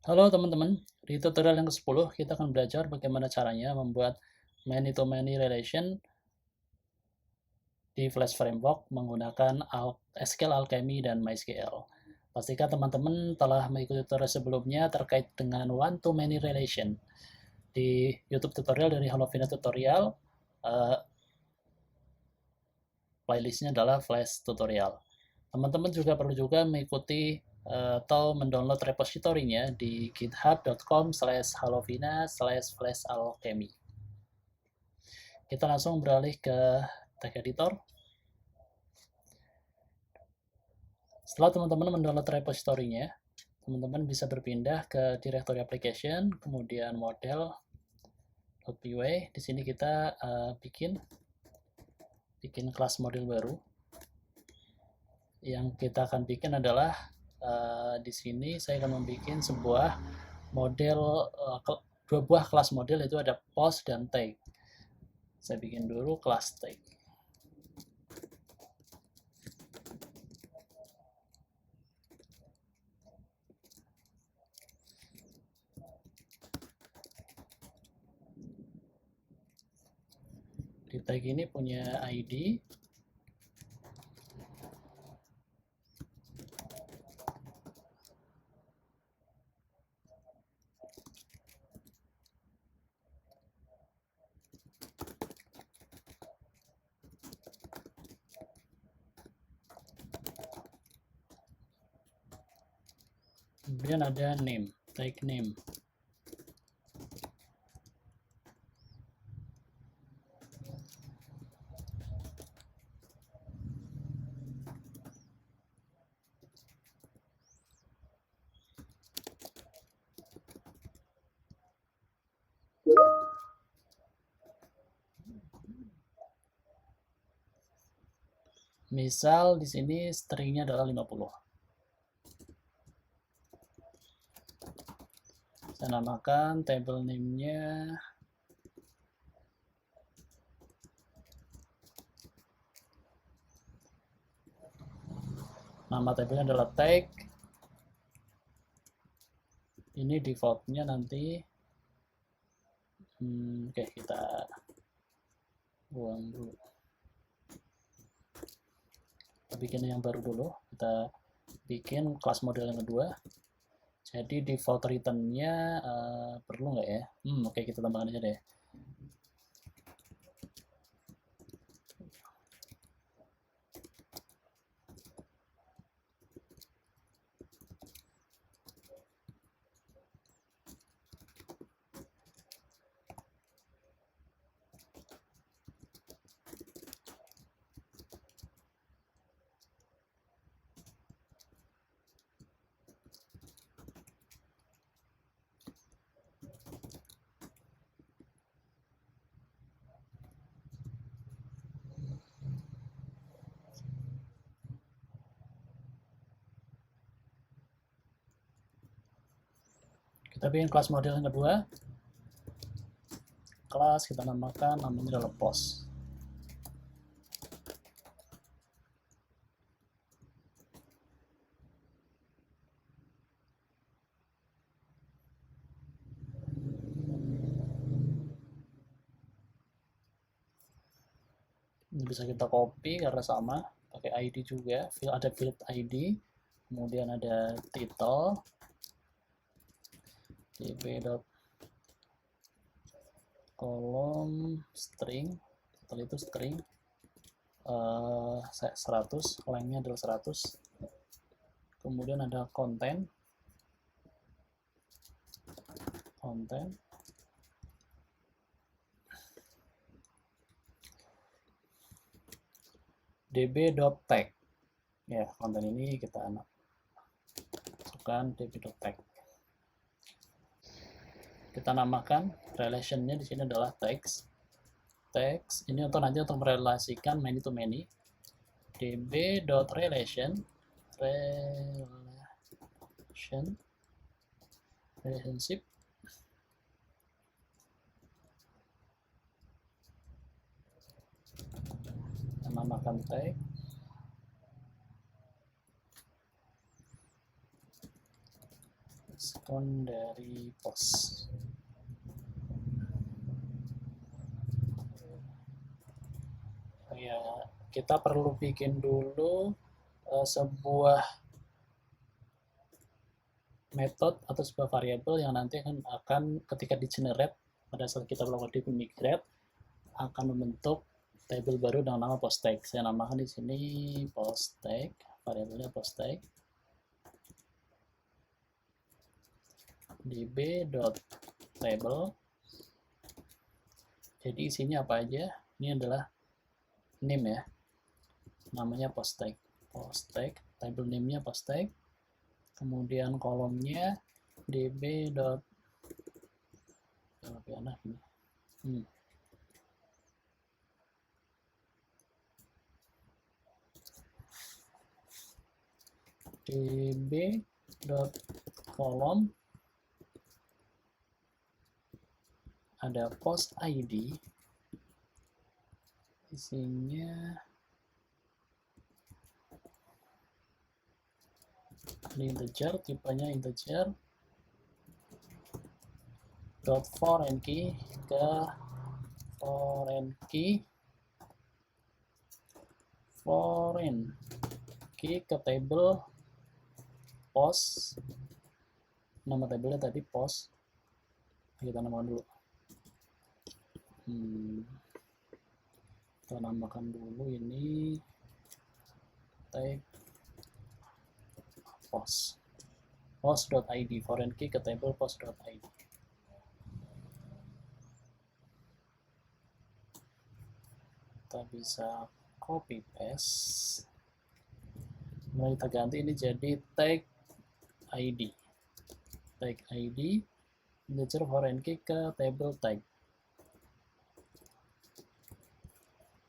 Halo teman-teman, di tutorial yang ke-10 kita akan belajar bagaimana caranya membuat many-to-many relation di Flash Framework menggunakan SQL Alchemy dan MySQL. Pastikan teman-teman telah mengikuti tutorial sebelumnya terkait dengan one-to-many relation. Di YouTube tutorial dari Halovina Tutorial, playlistnya adalah Flash Tutorial. Teman-teman juga perlu mengikuti atau mendownload repositorinya di github.com/halovina/flashalchemy. Kita langsung beralih ke tag editor. Setelah teman-teman mendownload repositorinya, teman-teman bisa berpindah ke directory application, kemudian model.py. Di sini kita bikin kelas model baru. Yang kita akan bikin adalah di sini saya akan membuat sebuah model, dua buah kelas model, itu ada post dan tag. Saya bikin dulu kelas tag. Di tag ini punya ID, kemudian ada name, tag name. Misal di sini stringnya adalah 50. Saya namakan table name-nya nama tabelnya adalah tag. Ini defaultnya nanti oke, kita buang dulu, kita bikin yang baru dulu. Kita bikin kelas model yang kedua. Jadi default return-nya perlu nggak ya? Oke, kita tambahkan aja deh. Kita bikin kelas model yang kedua. Kelas kita namakan, namanya adalah post. Ini bisa kita copy karena sama, pakai ID juga. Ada field ID, kemudian ada title, db.column string, setelah itu string 100, lengthnya adalah 100. Kemudian ada konten db.tag. Ya, konten ini kita masukkan db.tag. Kita namakan relationnya di sini adalah text. Text ini untuk nanti untuk merelasikan many to many. db.relation relationship namakan tag. secondary post. Ya, kita perlu bikin dulu sebuah metode atau sebuah variabel yang nanti akan ketika di generate pada saat kita melakukan db migrate akan membentuk table baru dengan nama post tag. Saya namakan di sini post tag, variabelnya post tag db.table. Jadi isinya apa aja? Ini adalah name ya, namanya post tag, table name-nya post tag. Kemudian kolomnya db. Lebih enak ini. db.column ada post id, isinya ini integer, tipenya integer, dot foreign key ke table post. Nama tabelnya tadi post, kita namakan dulu. Kita namakan dulu ini tag post.id, foreign key ke table post.id. Kita bisa copy paste, mulai kita ganti ini jadi tag id, integer foreign key ke table tag.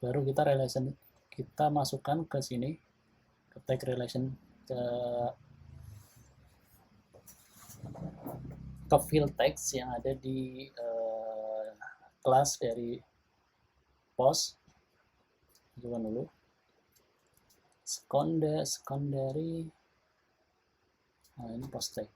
Baru kita masukkan ke sini, ke tag relation, ke field text yang ada di kelas dari post. Masukkan dulu secondary. Nah, ini post tag.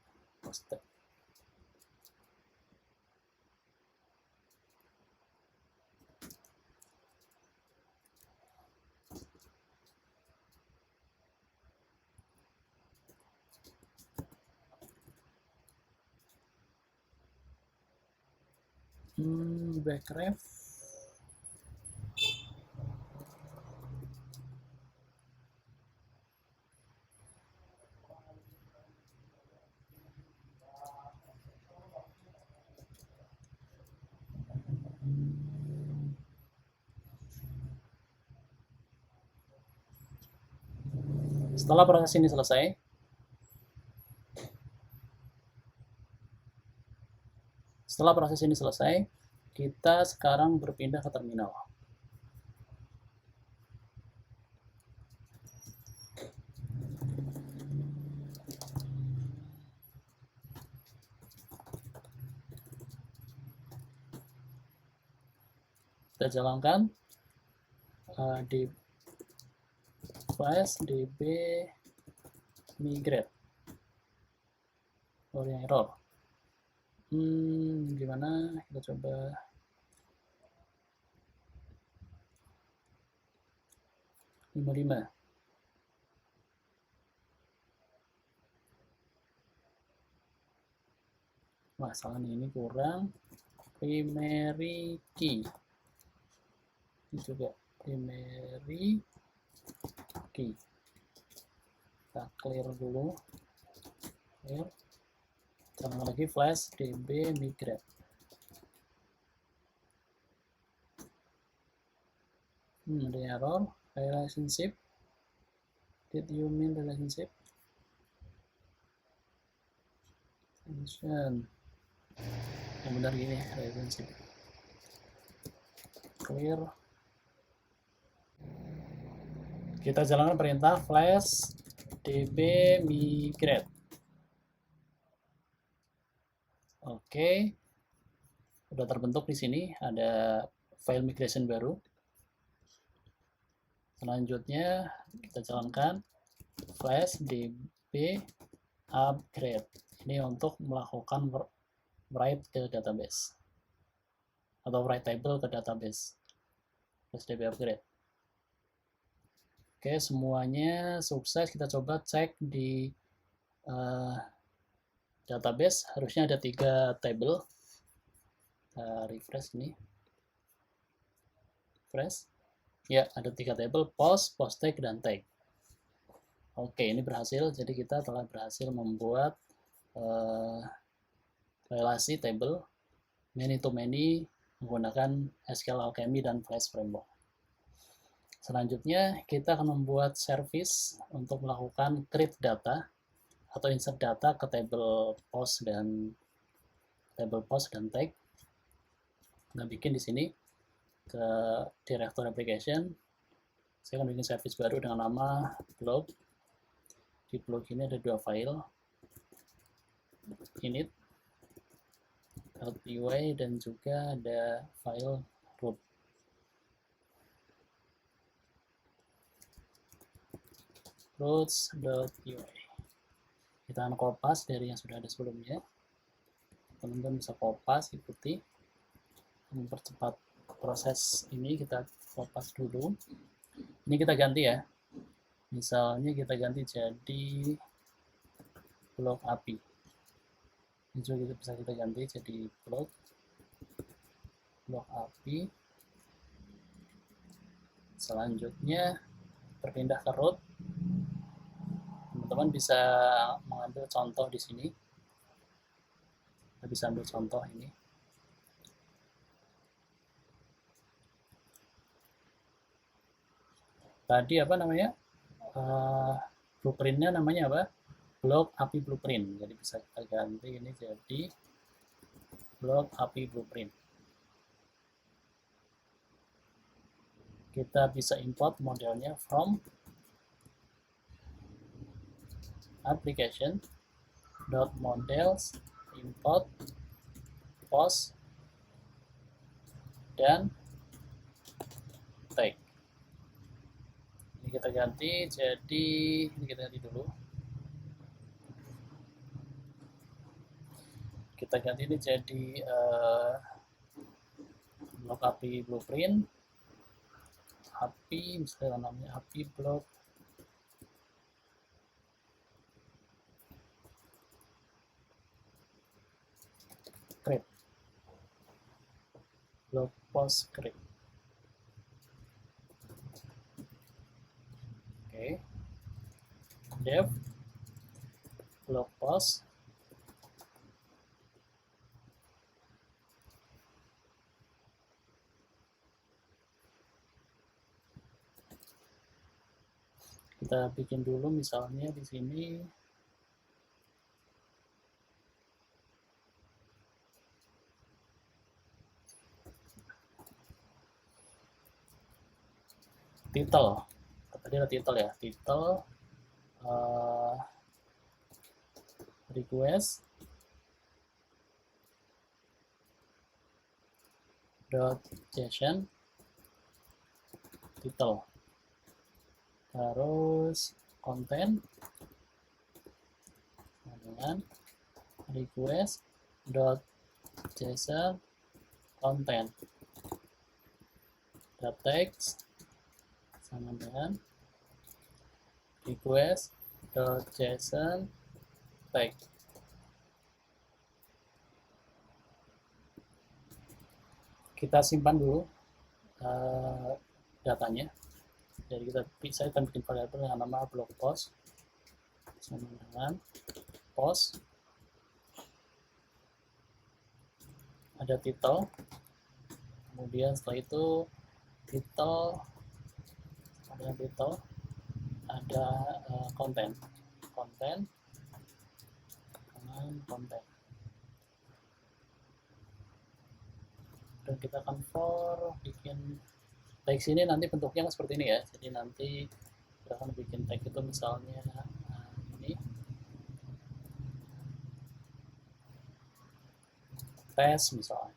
Backref. Setelah proses ini selesai, kita sekarang berpindah ke terminal. Kita jalankan di flash db migrate. Yang error. Gimana? Kita coba. Masalahnya ini kurang primary key. Ini juga primary key. Kita clear dulu. Jalan lagi flash db migrate. Ada error. Relationship. Did you mean relationship? Yang benar gini, relationship. Clear. Kita jalankan perintah flash db migrate. Oke. Udah terbentuk di sini ada file migration baru. Selanjutnya kita jalankan flash db upgrade. Ini untuk melakukan write ke database atau write table ke database PSDB upgrade. Oke, semuanya sukses. Kita coba cek di database. Harusnya ada 3 table. Kita refresh ini. Refresh. Ya, ada 3 table, post, post tag, dan tag. Oke, ini berhasil. Jadi kita telah berhasil membuat relasi table many to many menggunakan SQL Alchemy dan Flash Framework. Selanjutnya, kita akan membuat service untuk melakukan create data atau insert data ke table post dan tag. Kita bikin di sini ke directory application. Saya akan bikin service baru dengan nama blog. Di blog ini ada 2 file, init.py dan juga ada file root. Routes.py. Kita akan kopas dari yang sudah ada sebelumnya. Teman-teman bisa kopas, ikuti. Mempercepat proses ini, kita kopas dulu. Ini kita ganti ya. Misalnya kita ganti jadi blog API. Ini juga bisa kita ganti jadi blog API. Selanjutnya berpindah ke root. Teman-teman bisa mengambil contoh di sini. Kita bisa ambil contoh ini. Tadi apa namanya? Blueprintnya namanya apa? Blog API Blueprint. Jadi bisa kita ganti ini jadi blog API Blueprint. Kita bisa import modelnya from application.models import post dan tag. Ini kita ganti jadi, ini kita ganti dulu. Kita ganti ini jadi blog API Blueprint, API misalnya namanya API blog script, blog post script. Oke, dev blog post kita bikin dulu misalnya di sini title. Tadi ada title ya, title request .json title, terus konten dengan request .json content, text sama dengan request.json tag. Kita simpan dulu datanya. Jadi saya akan bikin variabel dengan nama blog post sama dengan post, ada title, kemudian setelah itu title ada konten dengan konten, dan kita akan bikin teks ini nanti bentuknya seperti ini ya. Jadi nanti kita akan bikin tag itu misalnya ini tes misalnya,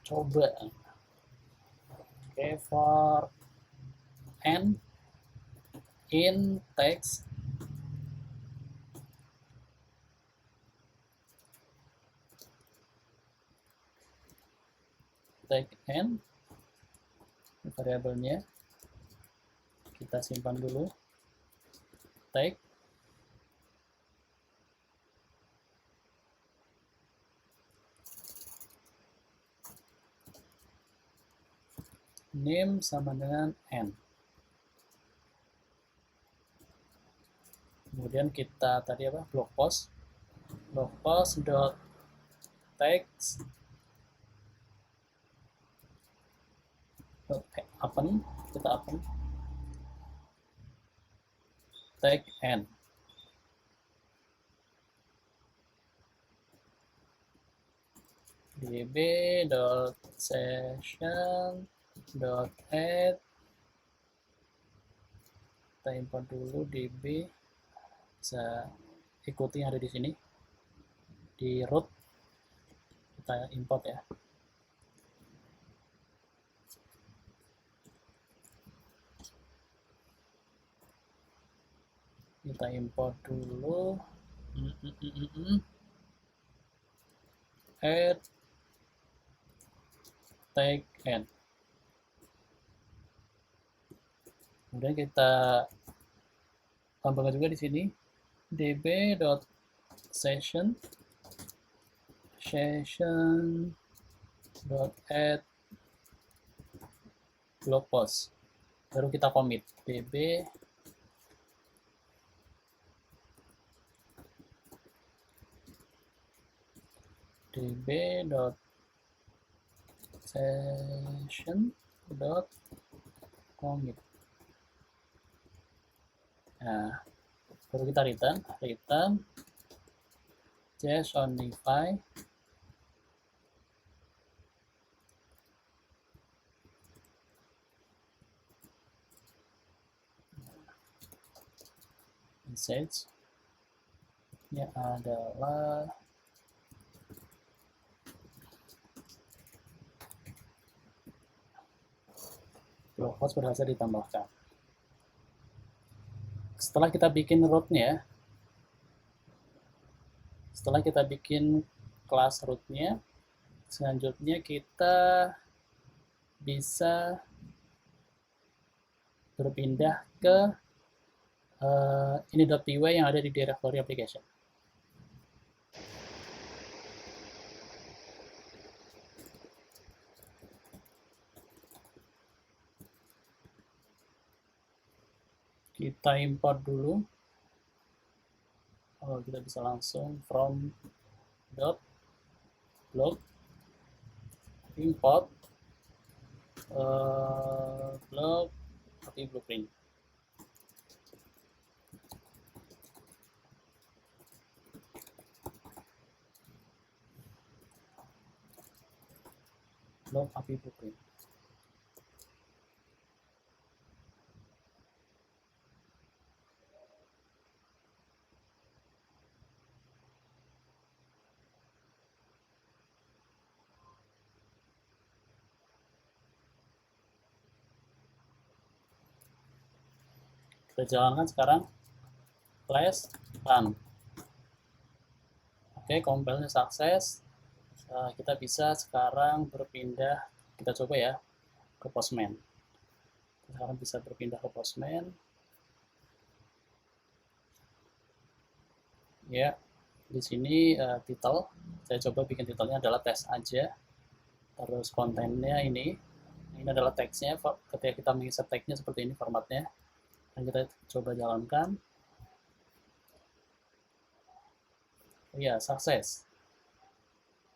coba. Oke, for n in text tag n, variabelnya kita simpan dulu, tag name sama dengan n. Kemudian kita tadi apa, blog post dot text dot open, kita open tag n. db.session.add, kita import dulu db, bisa ikuti yang ada di sini di root, kita import ya. Kita import dulu add tag n. Kemudian kita tambahkan juga di sini db.session.add blog post. Baru kita commit db.session.commit. Nah, baru kita return JSONify message nya adalah blog post berhasil ditambahkan. Setelah kita bikin rootnya, setelah kita bikin kelas rootnya, selanjutnya kita bisa berpindah ke ini.py yang ada di directory application. Kita import dulu. Oh, kita bisa langsung from .blog import blog tapi blueprint. Blog API blueprint. Kita jalankan sekarang, flash run. Oke, compile-nya sukses. Kita bisa sekarang berpindah, kita coba ya, ke Postman. Sekarang bisa berpindah ke Postman. Ya, di sini title, saya coba bikin titelnya adalah tes aja. Terus kontennya ini adalah teksnya. Ketika kita menginsert teksnya seperti ini formatnya. Dan kita coba jalankan. Ya, sukses.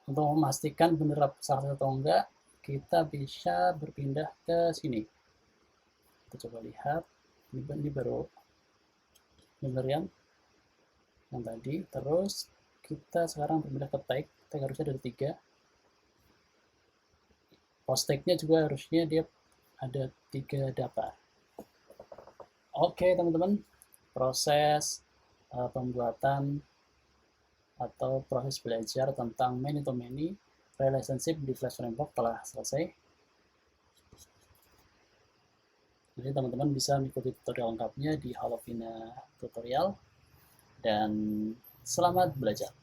Untuk memastikan benar sukses atau enggak, kita bisa berpindah ke sini. Kita coba lihat. Ini baru benar yang tadi. Terus kita sekarang berpindah ke tag. Tag harusnya ada 3. Post tag-nya juga harusnya dia ada 3 data. Oke teman-teman, proses pembuatan atau proses belajar tentang many-to-many relationship di Flash Framework telah selesai. Jadi teman-teman bisa mengikuti tutorial lengkapnya di Halovina Tutorial, dan selamat belajar.